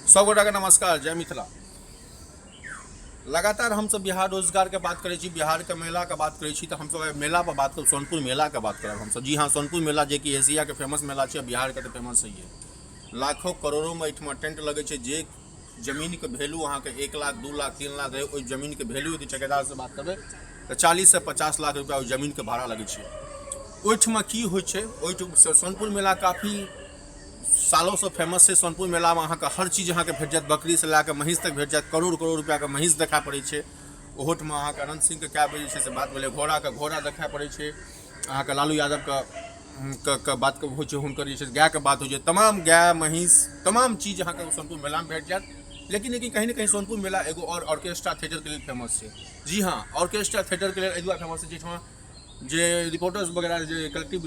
सब गोटा के नमस्कार, जय मिथिला। लगातार हम सब बिहार रोजगार के बात करें, बिहार के मेला के बात करें, तो हम सब मेला पर बात कर सोनपुर मेला के बात करब हम सब। जी हाँ, सोनपुर मेला जे कि एशिया के फेमस मेला है, बिहार के तो फेमस है। लाखों करोड़ों में एठमा टेंट लगे छे। जे जमीन के वैल्यू अहाँ के 1 लाख 2 लाख 3 लाख रहे, ओहि जमीन के वैल्यू यदि ठेकेदार से बात करबे तो 40 से 50 लाख रुपया जमीन के भाड़ा लगे छे। ओहिठमा की होइ छे, ओहिठमा सोनपुर मेला काफ़ी सालों से फेमस है। सोनपुर मेला में अहाँ के हर चीज अहाँ के भेट जात, बकरी से लैके महीस तक भेट जात। करोड़ करोड़ रुपया के महीस देखा पड़े छे। ओहोठमा अहाँ के अनंत सिंह के क्या बजे से बात भेले, घोड़ा के घोड़ा देखा पड़े छे। अहाँ के लालू यादव के बात हो छे, हुनकर जे गाय के बात हो छे। तमाम गाय महीस तमाम चीज अहाँ के सोनपुर मेला में भेट जात। लेकिन कहीं ना कहीं सोनपुर मेला एगो और ऑर्केस्ट्रा थिएटर के लिए फेमस है। जी हाँ, ऑर्केस्ट्रा थिएटर के लिए एगो फेमस है, जिसमें जे रिपोर्टर्स वगैरह जे कलेक्टिव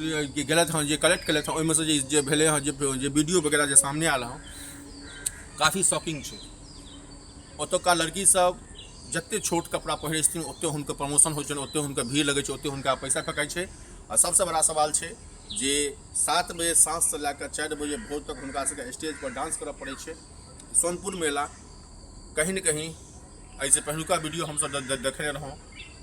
गलत हैं, जे कलेक्ट कले थे, ओहिमे से जे भेले हैं, जे वीडियो वगैरह जे सामने आल हैं, काफ़ी शॉकिंग छे। ओतुका लड़की सब जते छोट कपड़ा पहिरे छथिन, ओते हुनकर प्रमोशन होइ छै, ओते हुनकर भीड़ लगे छै, ओते हुनका पैसा फेंकाई छै। और सबसे बड़ा सवाल छै जे 7 बजे साँझ से लेकर 4 बजे भोर तक हुनका सबके स्टेज पर डांस करऽ पड़े छै। सोनपुर मेला कहीं न कहीं ऐसे पहलुका वीडियो हम सब देखने रहौं,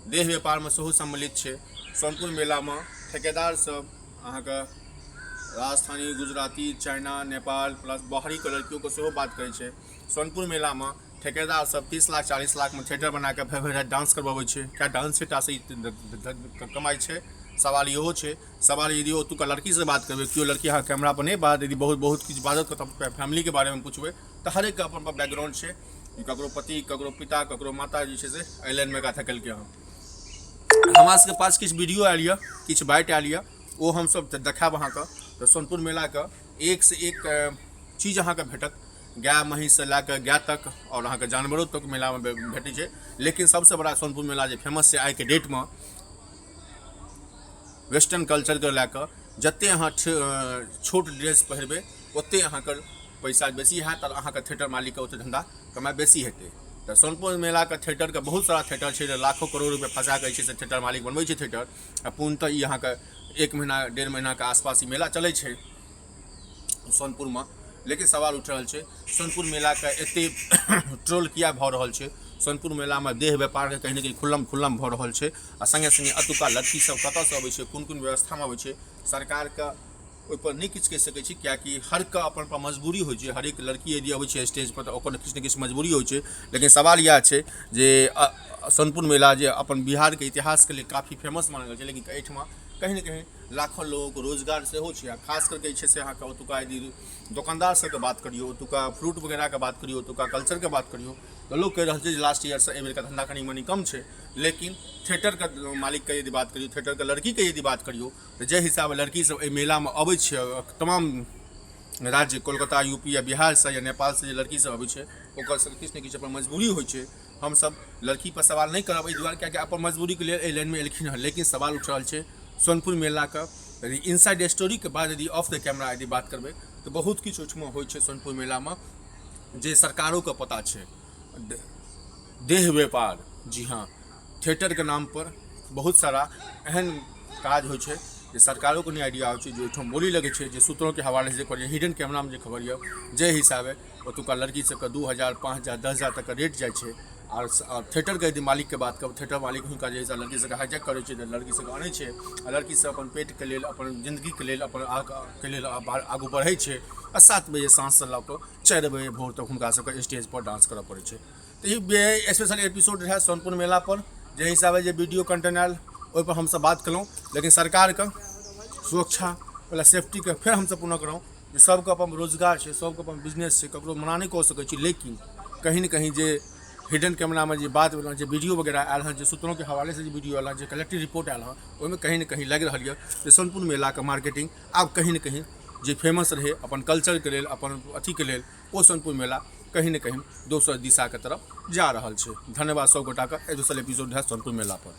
देह व्यापार में सेहो सम्मिलित छे। सोनपुर मेला में ठेकेदार सब अहाँ के राजस्थानी, गुजराती, चाइना, नेपाल प्लस बाहरी के लड़कियों को सेहो बात करे छे। सोनपुर मेला में ठेकेदार सब 30 लाख 40 लाख में थिएटर बना के भर डांस करवावे छे। क्या डांस से कमाई छे? सवाल इहो छे। सवाल यदि ओतुका लड़की से बात करबे, क्यों लड़की अहाँ कैमरा पर नहीं बात, यदि बहुत किछु बात फैमिली के बारे में पूछबे तो हर एक के अपन बैकग्राउंड छे। ककरो पति, ककरो पिता, ककरो माता जी से एहि लाइन में गाथा कल के हम हमारा सबके पास किछु वीडियो आयल है, किछु बाइट आयल है, वो हम सब देखाब अहाँ के। तो सोनपुर मेला के एक से एक चीज अहाँ के भेटत, गाय महीस से लैके गाय तक और अहाँ के जानवरों तक मेला में भेटे छे। लेकिन सबसे बड़ा सोनपुर मेला जो फेमस है आई के डेट में, वेस्टर्न कल्चर के लैके जते अहाँ छोट ड्रेस पहिरबे ओते अहाँ के पैसा बेसी हैत और अहाँ के थिएटर मालिक के ओते धंधा कमाई बेसी हेतै। तो सोनपुर मेला के थिएटर के बहुत सारा थिएटर छे, लाखों करोड़ रुपये फंसा के से थिएटर मालिक बनबै छे थिएटर। आ पूर्णतः ई अहाँ के 1 महीना 1.5 महीना के आसपास ई मेला चलै छे सोनपुर में। लेकिन सवाल उठ रहा है, सोनपुर मेला के एते ट्रोल किया भ रहल छे? सोनपुर मेला में देह व्यापार के कहीं न कहीं खुल्लम भ रहल छे। आ संगे संगे अतुका लड़की सब कतऽ से अबै छे, कोन व्यवस्था में अबै छे, सरकार के ओहिपर नहीं किछु कहि सकै छी। कियाकि हर के अपन मजबूरी होइ छै। हर एक लड़की यदि अबै छै स्टेज पर तो ओकर किछु न किछु मजबूरी होइ छै। लेकिन सवाल यह छै जे सोनपुर मेला जे अपन बिहार के इतिहास के लिए काफ़ी फेमस मानल गेल छै, लेकिन एहिठमा कहीं न कहीं लाखों लोगों को रोजगार से हो छे। खास करके से अहाँ के ओतुका यदि दुकानदार सबके बात करियो, ओतुका फ्रूट वगैरह के बात करियो, ओतुका कल्चर के बात करियो, तो लोग कह रहे हैं लास्ट ईयर से एहि बेर का धंधा कनी मनी कम छे। लेकिन थिएटर के मालिक के यदि बात करियो, थिएटर के लड़की के यदि बात करियो, तो जे हिसाब लड़की सब एहि मेला में अबै छे, तमाम राज्य कोलकाता, यूपी या बिहार से या नेपाल से लड़की सब अबै छे, ओकर सब किछु न किछु अपन मजबूरी होइ छे। हम सब लड़की पर सवाल नहीं करब एहि दुआरे कियाकि अपन मजबूरी के लिए एहि लाइन में एलखिन हँ। लेकिन सवाल उठ रहा है सोनपुर मेला का यदि इनसाइड स्टोरी के बाद यदि ऑफ द कैमरा यदि बात करबे तो बहुत किछु ओहिठमा होइ छे सोनपुर मेला में जे सरकारों के पता छे। देह व्यापार, जी हाँ, थिएटर के नाम पर बहुत सारा एहन काज होइ छे जे सरकारों को नहीं आइडिया हो, जो ओहिठाम बोली लगे छे, जे सूत्रों के हवाले से खबर हिडन कैमरा में जो खबर है, जे हिसाबे ओतुका लड़की सबके 2000, 5000, 10,000 तक रेट जाए छे। और थिएटर के यदि मालिक के बात करब, थिएटर मालिक हुनका जे लड़की सबके हाईजैक करे छे, लड़की सबके आनै छे, आ लड़की सब अपन पेट के लेल, अपन जिंदगी के लेल, अपन के लेल आगू बढ़े छे। आ 7 बजे साँझ से लऽ कऽ 4 बजे भोर तक हुनका सबके स्टेज पर डांस करऽ पड़े छे। तो ये स्पेशल एपिसोड रहे सोनपुर मेला पर, जे हिसाबे जे वीडियो कंटेंट आयल ओहि पर हम सब बात कलहुँ। लेकिन सरकार के सुरक्षा वाला सेफ्टी के फिर हम सब पुनः करौं जे सबके अपन रोजगार है, सबके अपन बिजनेस है, ककरो मना नहीं कऽ सकै छी। लेकिन कहीं न कहीं जे हिडन कैमरा में जे बात जो वीडियो वगैरह आयल हैं, जो सूत्रों के हवाले से जो वीडियो आयल हैं, जो कलेक्टिव रिपोर्ट आयल हैं, ओहिमे कहीं न कहीं लग रहा है जे सोनपुर मेला के मार्केटिंग आब कहीं न कहीं जे फेमस रहे अपन कल्चर के लेल, अपन अथी के लेल, वो सोनपुर मेला कहीं न कहीं दोसर दिशा के तरफ जा रहा है। धन्यवाद सब गोटा का। दोसर एपिसोड है सोनपुर मेला पर।